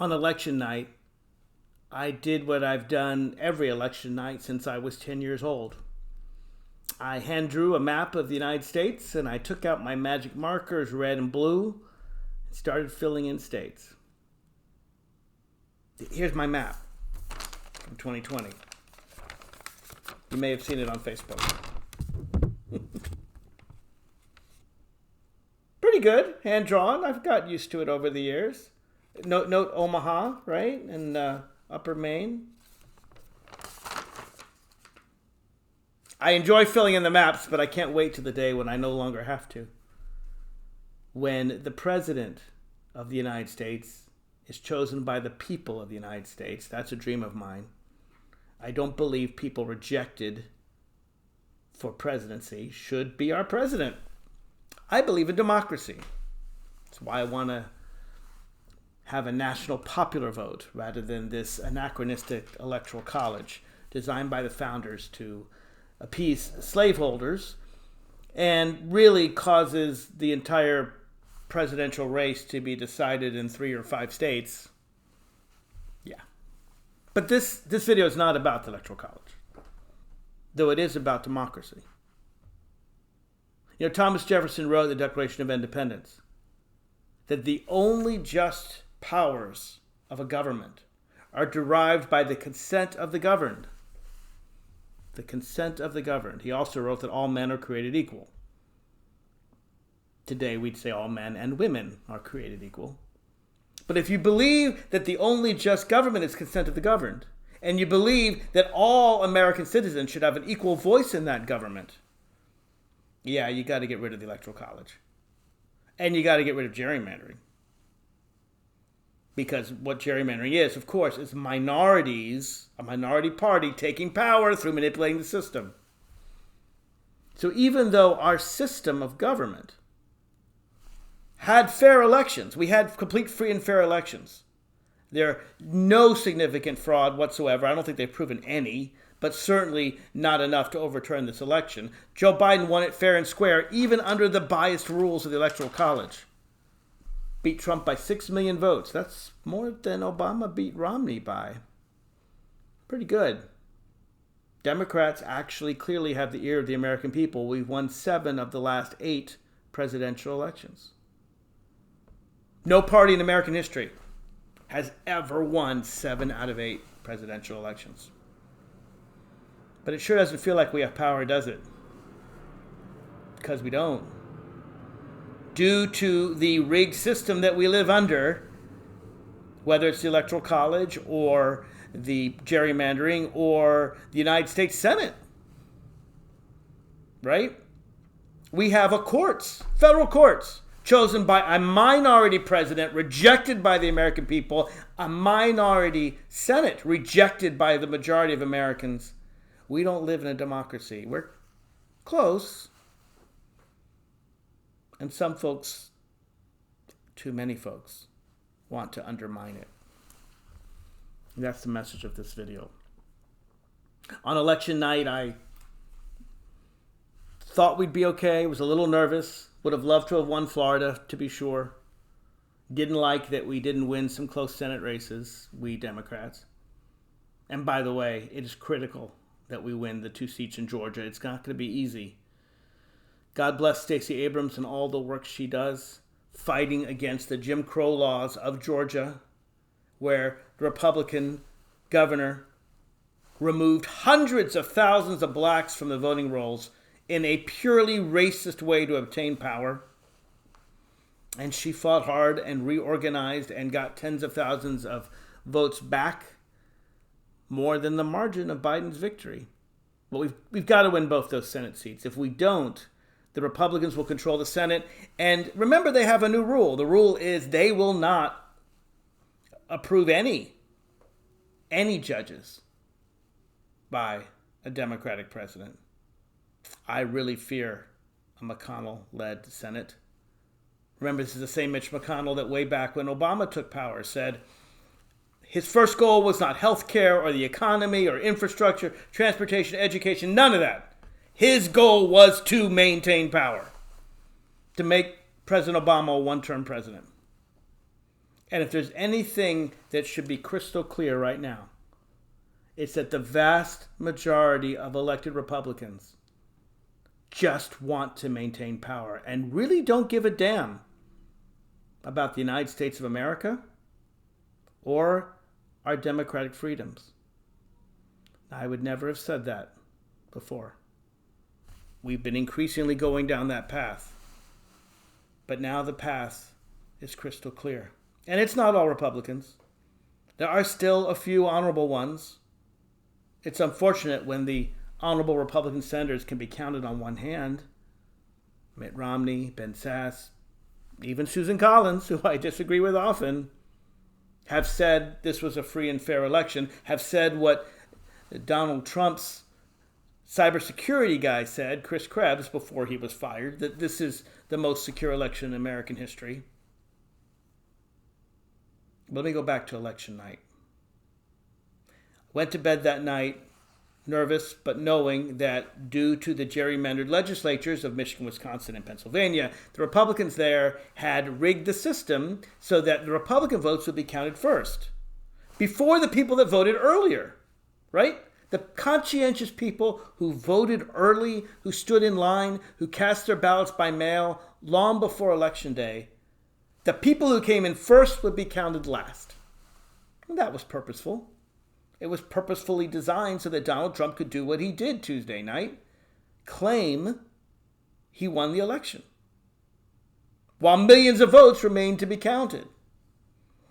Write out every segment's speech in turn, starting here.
On election night, I did what I've done every election night since I was 10 years old. I hand drew a map of the United States, and I took out my magic markers, red and blue, and started filling in states. Here's my map from 2020. You may have seen it on Facebook. Pretty good, hand-drawn. I've got used to it over the years. Note Omaha, right? And Upper Maine. I enjoy filling in the maps, but I can't wait to the day when I no longer have to. When the President of the United States is chosen by the people of the United States. That's a dream of mine. I don't believe people rejected for presidency should be our president. I believe in democracy. That's why I want to have a national popular vote rather than this anachronistic electoral college designed by the founders to appease slaveholders and really causes the entire presidential race to be decided in 3 or 5 states. Yeah. But this video is not about the electoral college, though it is about democracy. You know, Thomas Jefferson wrote in the Declaration of Independence that the only just powers of a government are derived by the consent of the governed. The consent of the governed. He also wrote that all men are created equal. Today we'd say all men and women are created equal. But if you believe that the only just government is consent of the governed, and you believe that all American citizens should have an equal voice in that government, yeah, you got to get rid of the electoral college. And you got to get rid of gerrymandering. Because what gerrymandering is, of course, is minorities, a minority party taking power through manipulating the system. So even though our system of government had fair elections, we had complete free and fair elections. There are no significant fraud whatsoever. I don't think they've proven any, but certainly not enough to overturn this election. Joe Biden won it fair and square, even under the biased rules of the Electoral College. Beat Trump by 6 million votes. That's more than Obama beat Romney by. Pretty good. Democrats actually clearly have the ear of the American people. We've won 7 of the last 8 presidential elections. No party in American history has ever won 7 out of 8 presidential elections. But it sure doesn't feel like we have power, does it? Because we don't. Due to the rigged system that we live under, whether it's the Electoral College or the gerrymandering or the United States Senate, right? We have a courts, federal courts, chosen by a minority president, rejected by the American people, a minority Senate, rejected by the majority of Americans. We don't live in a democracy. We're close. And some folks, too many folks, want to undermine it. And that's the message of this video. On election night, I thought we'd be okay. Was a little nervous. Would have loved to have won Florida, to be sure. Didn't like that we didn't win some close Senate races, we Democrats. And by the way, it is critical that we win the 2 seats in Georgia. It's not going to be easy. God bless Stacey Abrams and all the work she does fighting against the Jim Crow laws of Georgia, where the Republican governor removed hundreds of thousands of blacks from the voting rolls in a purely racist way to obtain power. And she fought hard and reorganized and got tens of thousands of votes back, more than the margin of Biden's victory. But we've got to win both those Senate seats. If we don't, the Republicans will control the Senate. And remember, they have a new rule. The rule is they will not approve any judges by a Democratic president. I really fear a McConnell-led Senate. Remember, this is the same Mitch McConnell that way back when Obama took power said his first goal was not health care or the economy or infrastructure, transportation, education, none of that. His goal was to maintain power, to make President Obama a one-term president. And if there's anything that should be crystal clear right now, it's that the vast majority of elected Republicans just want to maintain power and really don't give a damn about the United States of America or our democratic freedoms. I would never have said that before. We've been increasingly going down that path. But now the path is crystal clear. And it's not all Republicans. There are still a few honorable ones. It's unfortunate when the honorable Republican senators can be counted on one hand. Mitt Romney, Ben Sasse, even Susan Collins, who I disagree with often, have said this was a free and fair election, have said what Donald Trump's cybersecurity guy said, Chris Krebs, before he was fired, that this is the most secure election in American history. Let me go back to election night. Went to bed that night nervous, but knowing that due to the gerrymandered legislatures of Michigan, Wisconsin, and Pennsylvania, the Republicans there had rigged the system so that the Republican votes would be counted first, before the people that voted earlier, right? The conscientious people who voted early, who stood in line, who cast their ballots by mail long before Election Day, the people who came in first would be counted last. And that was purposeful. It was purposefully designed so that Donald Trump could do what he did Tuesday night, claim he won the election, while millions of votes remained to be counted.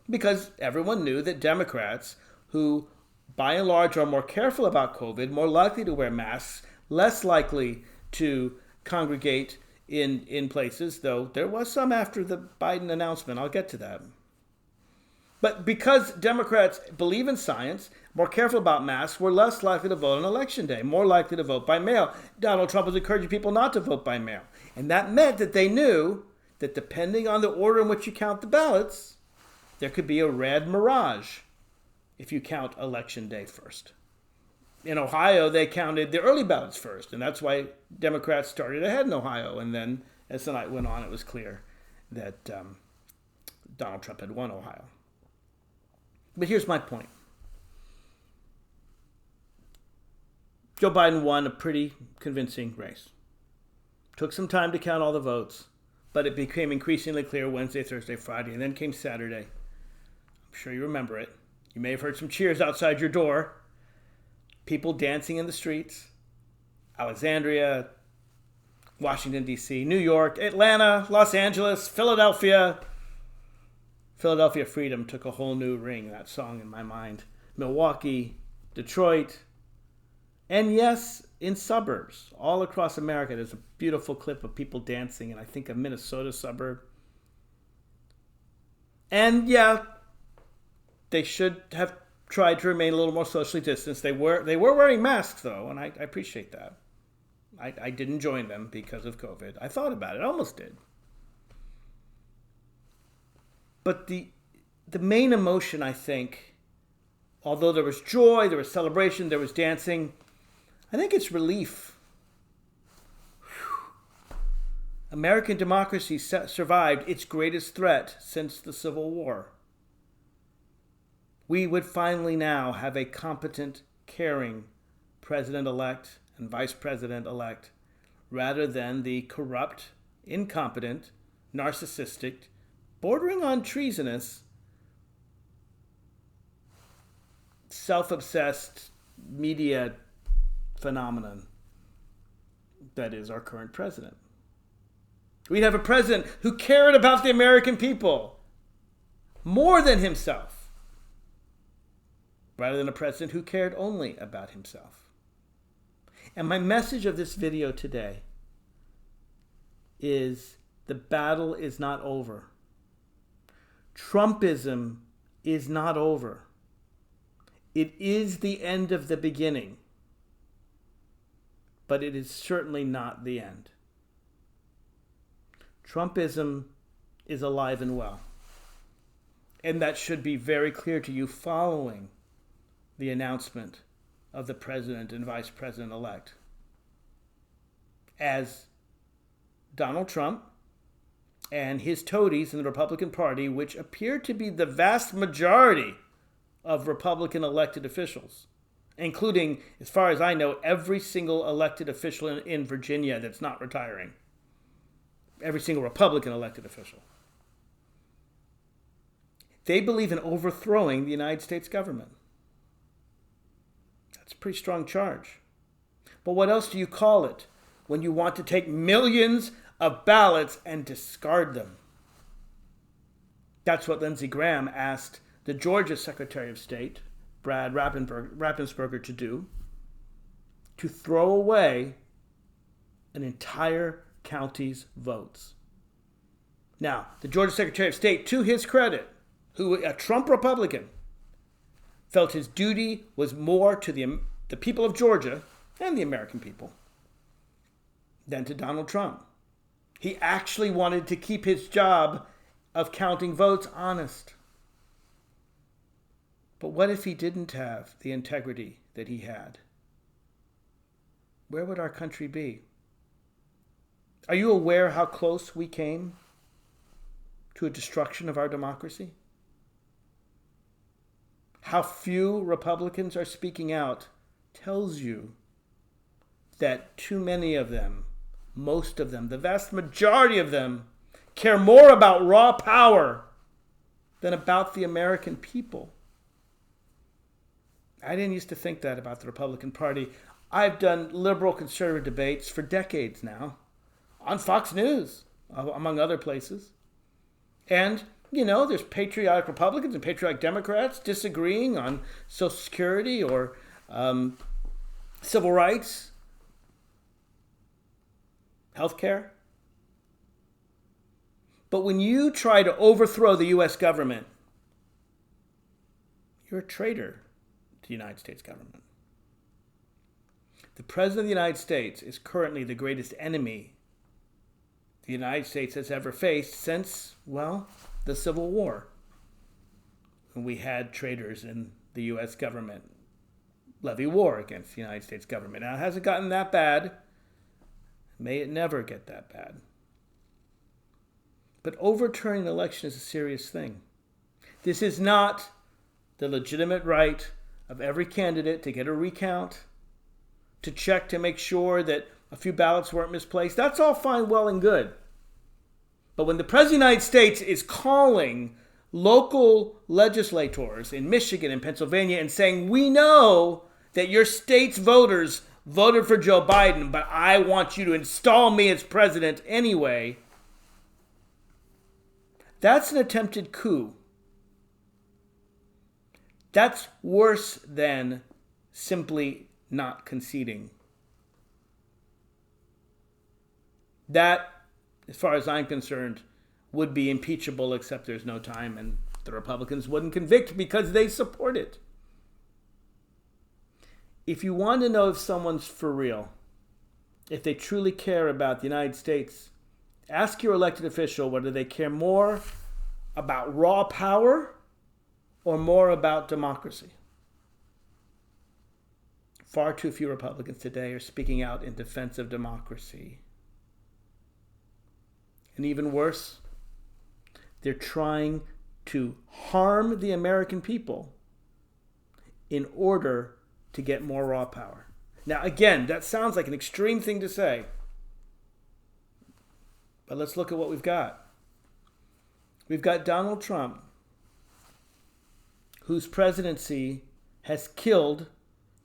Because everyone knew that Democrats, who by and large are more careful about COVID, more likely to wear masks, less likely to congregate in places, though there was some after the Biden announcement. I'll get to that. But because Democrats believe in science, more careful about masks, were less likely to vote on Election Day, more likely to vote by mail. Donald Trump was encouraging people not to vote by mail. And that meant that they knew that depending on the order in which you count the ballots, there could be a red mirage if you count Election Day first. In Ohio, they counted the early ballots first, and that's why Democrats started ahead in Ohio. And then as the night went on, it was clear that Donald Trump had won Ohio. But here's my point. Joe Biden won a pretty convincing race. Took some time to count all the votes, but it became increasingly clear Wednesday, Thursday, Friday, and then came Saturday. I'm sure you remember it. You may have heard some cheers outside your door. People dancing in the streets. Alexandria, Washington, D.C., New York, Atlanta, Los Angeles, Philadelphia. Philadelphia Freedom took a whole new ring, that song in my mind. Milwaukee, Detroit, and yes, in suburbs all across America. There's a beautiful clip of people dancing in, I think, a Minnesota suburb. And yeah, they should have tried to remain a little more socially distanced. They were wearing masks, though, and I appreciate that. I didn't join them because of COVID. I thought about it. I almost did. But the main emotion, I think, although there was joy, there was celebration, there was dancing, I think it's relief. Whew. American democracy survived its greatest threat since the Civil War. We would finally now have a competent, caring president-elect and vice president-elect, rather than the corrupt, incompetent, narcissistic, bordering on treasonous, self-obsessed media phenomenon that is our current president. We'd have a president who cared about the American people more than himself, rather than a president who cared only about himself. And my message of this video today is the battle is not over. Trumpism is not over. It is the end of the beginning, but it is certainly not the end. Trumpism is alive and well, and that should be very clear to you following the announcement of the president and vice president-elect. As Donald Trump and his toadies in the Republican Party, which appear to be the vast majority of Republican elected officials, including, as far as I know, every single elected official in Virginia that's not retiring. Every single Republican elected official. They believe in overthrowing the United States government. That's a pretty strong charge. But what else do you call it when you want to take millions of ballots and discard them? That's what Lindsey Graham asked the Georgia Secretary of State, Brad Raffensperger, to do, to throw away an entire county's votes. Now, the Georgia Secretary of State, to his credit, who a Trump Republican, felt his duty was more to the people of Georgia and the American people than to Donald Trump. He actually wanted to keep his job of counting votes honest. But what if he didn't have the integrity that he had? Where would our country be? Are you aware how close we came to a destruction of our democracy? How few Republicans are speaking out tells you that too many of them, most of them, the vast majority of them, care more about raw power than about the American people. I didn't used to think that about the Republican Party. I've done liberal conservative debates for decades now on Fox News, among other places. And, there's patriotic Republicans and patriotic Democrats disagreeing on Social Security or civil rights, healthcare. But when you try to overthrow the U.S. government, you're a traitor to the United States government. The President of the United States is currently the greatest enemy the United States has ever faced since, the Civil War, when we had traitors in the U.S. government levy war against the United States government. Now, it hasn't gotten that bad. May it never get that bad. But overturning an election is a serious thing. This is not the legitimate right of every candidate to get a recount, to check to make sure that a few ballots weren't misplaced. That's all fine, well, and good. But when the President of the United States is calling local legislators in Michigan and Pennsylvania and saying, we know that your state's voters voted for Joe Biden, but I want you to install me as president anyway, that's an attempted coup. That's worse than simply not conceding. That, as far as I'm concerned, would be impeachable, except there's no time, and the Republicans wouldn't convict because they support it. If you want to know if someone's for real, if they truly care about the United States, ask your elected official whether they care more about raw power or more about democracy. Far too few Republicans today are speaking out in defense of democracy. And even worse, they're trying to harm the American people in order to get more raw power. Now, again, that sounds like an extreme thing to say. But let's look at what we've got. We've got Donald Trump, whose presidency has killed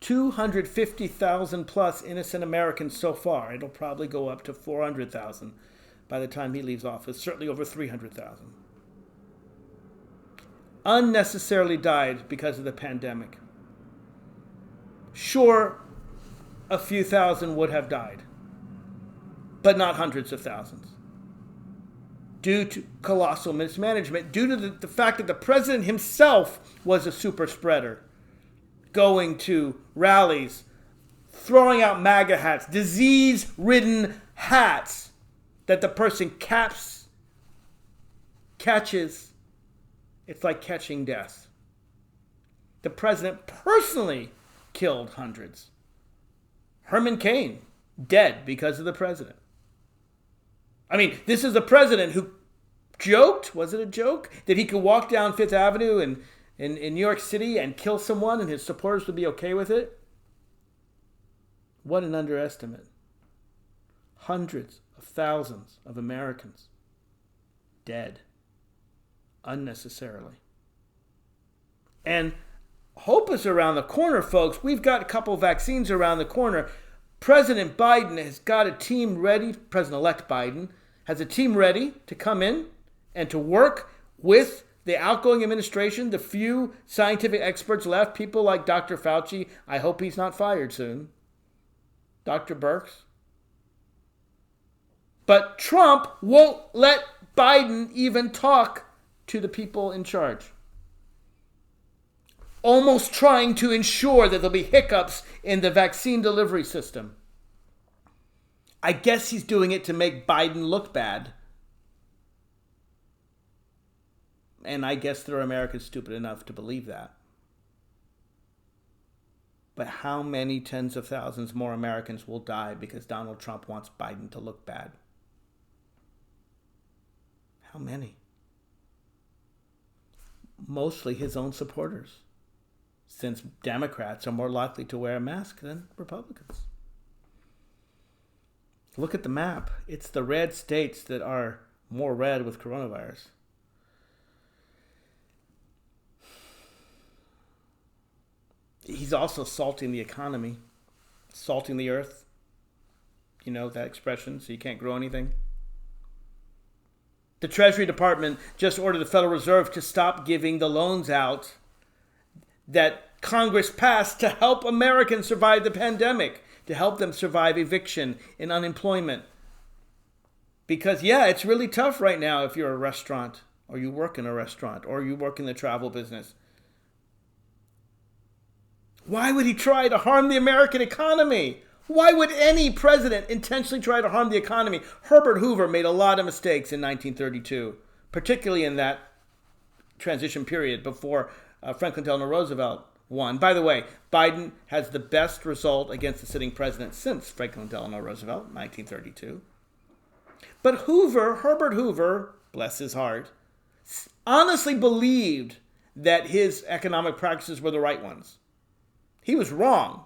250,000 plus innocent Americans so far. It'll probably go up to 400,000 by the time he leaves office, certainly over 300,000. Unnecessarily died because of the pandemic. Sure, a few thousand would have died, but not hundreds of thousands. Due to colossal mismanagement, due to the fact that the president himself was a super spreader, going to rallies, throwing out MAGA hats, disease-ridden hats that the person catches. It's like catching death. The president personally killed hundreds. Herman Cain, dead because of the president. I mean, this is the president who joked, was it a joke, that he could walk down Fifth Avenue in New York City and kill someone and his supporters would be okay with it? What an underestimate. Hundreds of thousands of Americans dead unnecessarily. And hope is around the corner, folks. We've got a couple vaccines around the corner. President Biden has got a team ready. President-elect Biden has a team ready to come in and to work with the outgoing administration, the few scientific experts left, people like Dr. Fauci. I hope he's not fired soon. Dr. Birx. But Trump won't let Biden even talk to the people in charge. Almost trying to ensure that there'll be hiccups in the vaccine delivery system. I guess he's doing it to make Biden look bad. And I guess there are Americans stupid enough to believe that. But how many tens of thousands more Americans will die because Donald Trump wants Biden to look bad? How many? Mostly his own supporters, since Democrats are more likely to wear a mask than Republicans. Look at the map. It's the red states that are more red with coronavirus. He's also salting the economy, salting the earth. You know that expression, so you can't grow anything. The Treasury Department just ordered the Federal Reserve to stop giving the loans out that Congress passed to help Americans survive the pandemic, to help them survive eviction and unemployment. Because, yeah, it's really tough right now if you're a restaurant, or you work in a restaurant, or you work in the travel business. Why would he try to harm the American economy? Why would any president intentionally try to harm the economy? Herbert Hoover made a lot of mistakes in 1932, particularly in that transition period before Franklin Delano Roosevelt won. By the way, Biden has the best result against the sitting president since Franklin Delano Roosevelt, 1932. But Herbert Hoover, bless his heart, honestly believed that his economic practices were the right ones. He was wrong.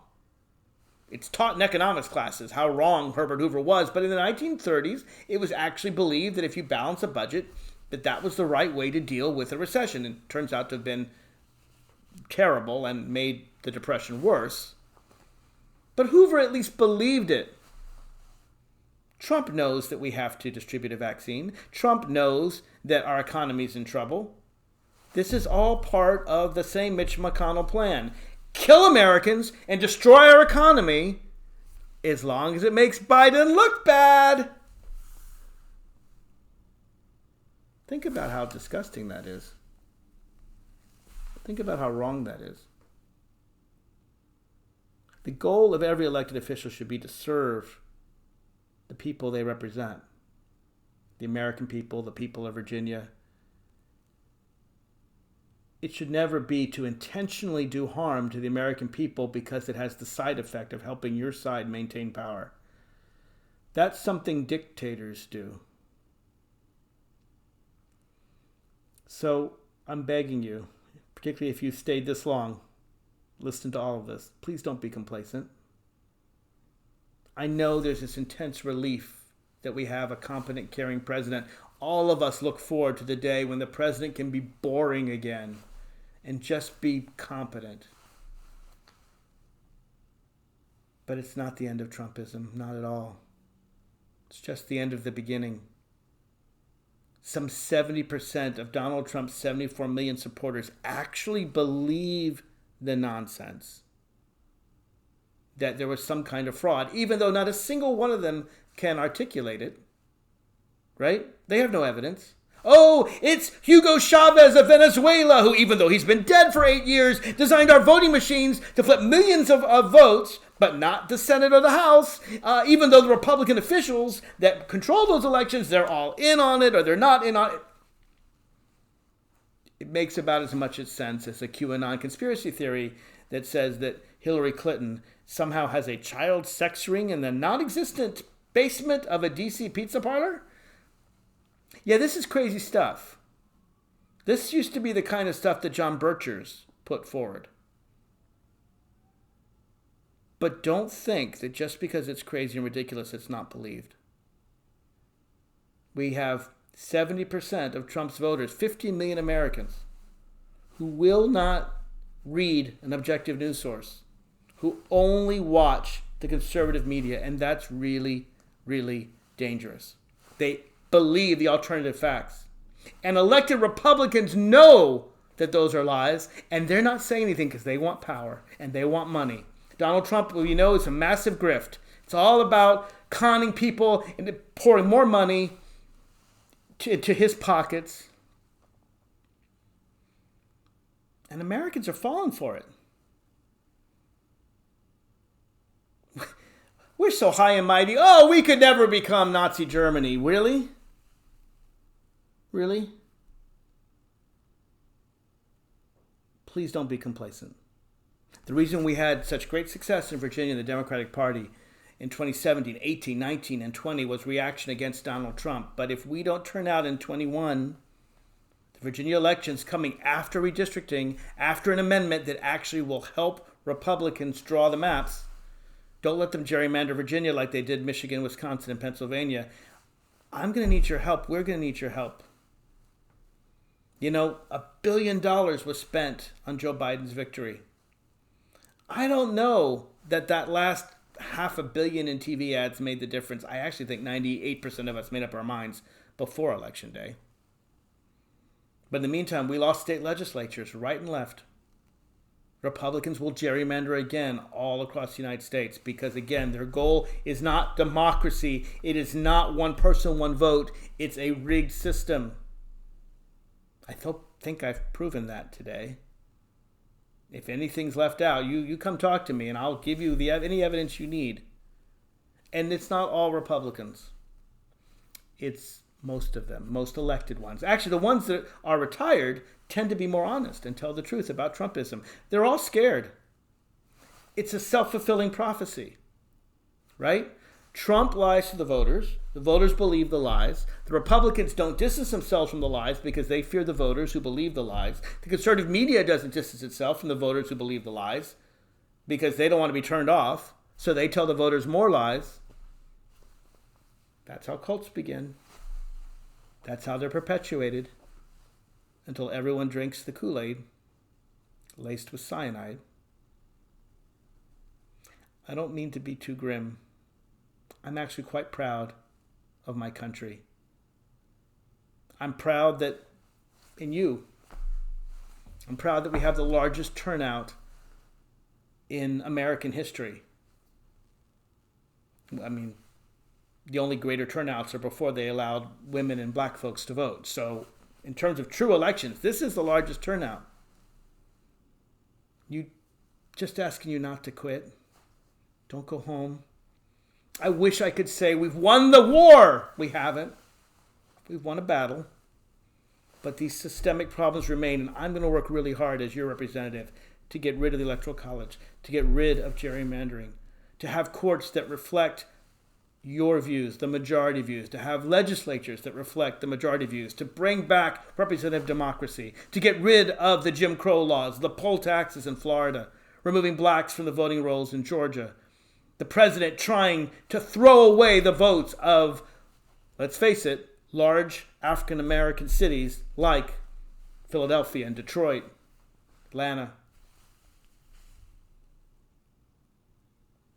It's taught in economics classes how wrong Herbert Hoover was. But in the 1930s, it was actually believed that if you balance a budget, that was the right way to deal with a recession. And it turns out to have been terrible and made the Depression worse. But Hoover at least believed it. Trump knows that we have to distribute a vaccine. Trump knows that our economy is in trouble. This is all part of the same Mitch McConnell plan. Kill Americans and destroy our economy as long as it makes Biden look bad. Think about how disgusting that is. Think about how wrong that is. The goal of every elected official should be to serve the people they represent. The American people, the people of Virginia. It should never be to intentionally do harm to the American people because it has the side effect of helping your side maintain power. That's something dictators do. So I'm begging you, particularly if you've stayed this long, listen to all of this. Please don't be complacent. I know there's this intense relief that we have a competent, caring president. All of us look forward to the day when the president can be boring again and just be competent. But it's not the end of Trumpism, not at all. It's just the end of the beginning. Some 70% of Donald Trump's 74 million supporters actually believe the nonsense that there was some kind of fraud, even though not a single one of them can articulate it. Right? They have no evidence. Oh, it's Hugo Chavez of Venezuela, who, even though he's been dead for 8 years, designed our voting machines to flip millions of votes, but not the Senate or the House, even though the Republican officials that control those elections, they're all in on it or they're not in on it. It makes about as much sense as a QAnon conspiracy theory that says that Hillary Clinton somehow has a child sex ring in the non-existent basement of a DC pizza parlor. Yeah, this is crazy stuff. This used to be the kind of stuff that John Birchers put forward. But don't think that just because it's crazy and ridiculous, it's not believed. We have 70% of Trump's voters, 15 million Americans, who will not read an objective news source, who only watch the conservative media, and that's really, really dangerous. They believe the alternative facts. And elected Republicans know that those are lies, and they're not saying anything because they want power and they want money. Donald Trump, we know, is a massive grift. It's all about conning people and pouring more money to his pockets. And Americans are falling for it. We're so high and mighty. Oh, we could never become Nazi Germany. Really? Really? Please don't be complacent. The reason we had such great success in Virginia in the Democratic Party in 2017, 18, 19, and 20 was reaction against Donald Trump. But if we don't turn out in 21, the Virginia elections coming after redistricting, after an amendment that actually will help Republicans draw the maps, don't let them gerrymander Virginia like they did Michigan, Wisconsin, and Pennsylvania. I'm going to need your help. We're going to need your help. You know, $1 billion was spent on Joe Biden's victory. I don't know that last $500 million in TV ads made the difference. I actually think 98% of us made up our minds before Election Day. But in the meantime, we lost state legislatures right and left. Republicans will gerrymander again all across the United States because, again, their goal is not democracy. It is not one person, one vote. It's a rigged system. I think I've proven that today. If anything's left out, you come talk to me and I'll give you any evidence you need. And it's not all Republicans. It's most of them, most elected ones. Actually, the ones that are retired tend to be more honest and tell the truth about Trumpism. They're all scared. It's a self-fulfilling prophecy, right? Trump lies to the voters. The voters believe the lies. The Republicans don't distance themselves from the lies because they fear the voters who believe the lies. The conservative media doesn't distance itself from the voters who believe the lies because they don't want to be turned off. So they tell the voters more lies. That's how cults begin. That's how they're perpetuated until everyone drinks the Kool-Aid laced with cyanide. I don't mean to be too grim. I'm actually quite proud of my country. I'm proud that in you. I'm proud that we have the largest turnout in American history. I mean, the only greater turnouts are before they allowed women and black folks to vote. So in terms of true elections, this is the largest turnout. Just asking you not to quit. Don't go home. I wish I could say we've won the war. We haven't. We've won a battle. But these systemic problems remain, and I'm going to work really hard as your representative to get rid of the Electoral College, to get rid of gerrymandering, to have courts that reflect your views, the majority views, to have legislatures that reflect the majority views, to bring back representative democracy, to get rid of the Jim Crow laws, the poll taxes in Florida, removing blacks from the voting rolls in Georgia, the president trying to throw away the votes of, let's face it, large African-American cities like Philadelphia and Detroit, Atlanta.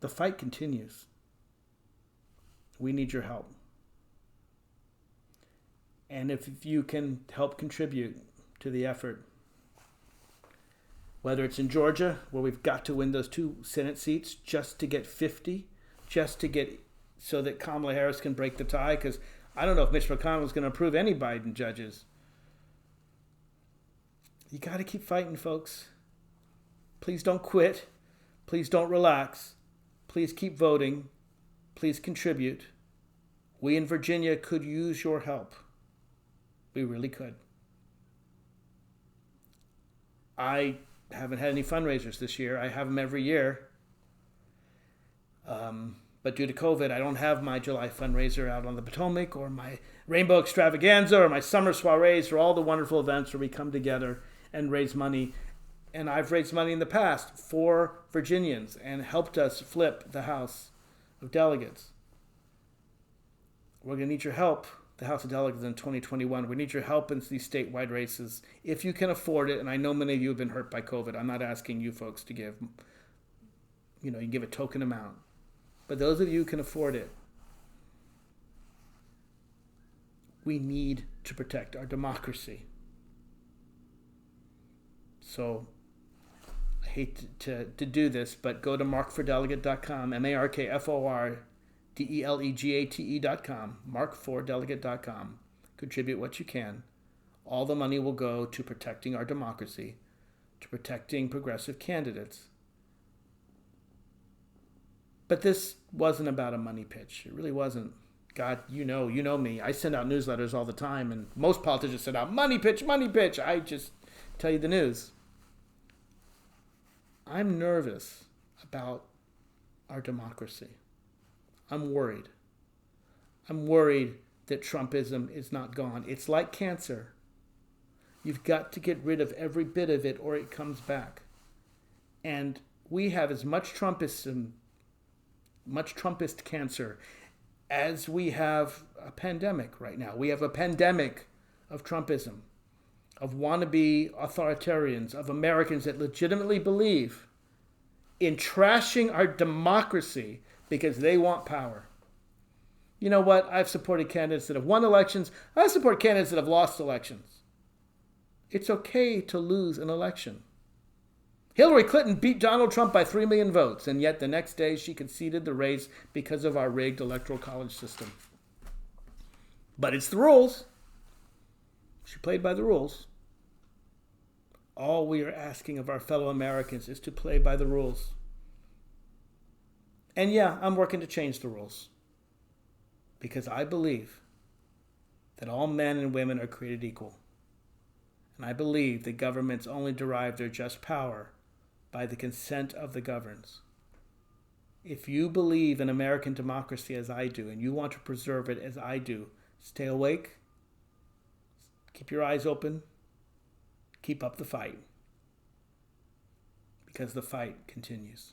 The fight continues. We need your help. And if you can help contribute to the effort, whether it's in Georgia, where we've got to win those 2 Senate seats just to get 50, just to get so that Kamala Harris can break the tie, because I don't know if Mitch McConnell is going to approve any Biden judges. You got to keep fighting, folks. Please don't quit. Please don't relax. Please keep voting. Please contribute. We in Virginia could use your help. We really could. I haven't had any fundraisers this year. I have them every year. But due to COVID, I don't have my July fundraiser out on the Potomac, or my Rainbow Extravaganza, or my summer soirees, or all the wonderful events where we come together and raise money. And I've raised money in the past for Virginians and helped us flip the House of Delegates. We're going to need your help, the House of Delegates, in 2021. We need your help in these statewide races. If you can afford it, and I know many of you have been hurt by COVID, I'm not asking you folks to give, you give a token amount. But those of you who can afford it, we need to protect our democracy. So I hate to do this, but go to markfordelegate.com, markfordelegate.com, markfordelegate.com. Contribute what you can. All the money will go to protecting our democracy, to protecting progressive candidates. But this wasn't about a money pitch. It really wasn't. God, you know me. I send out newsletters all the time, and most politicians send out money pitch, money pitch. I just tell you the news. I'm nervous about our democracy. I'm worried. I'm worried that Trumpism is not gone. It's like cancer. You've got to get rid of every bit of it or it comes back. And we have as much Trumpism, much Trumpist cancer as we have a pandemic right now. We have a pandemic of Trumpism, of wannabe authoritarians, of Americans that legitimately believe in trashing our democracy because they want power. You know what? I've supported candidates that have won elections. I support candidates that have lost elections. It's okay to lose an election. Hillary Clinton beat Donald Trump by 3 million votes, and yet the next day she conceded the race because of our rigged electoral college system. But it's the rules. She played by the rules. All we are asking of our fellow Americans is to play by the rules. And yeah, I'm working to change the rules, because I believe that all men and women are created equal. And I believe that governments only derive their just power by the consent of the governed. If you believe in American democracy as I do, and you want to preserve it as I do, stay awake, keep your eyes open, keep up the fight, because the fight continues.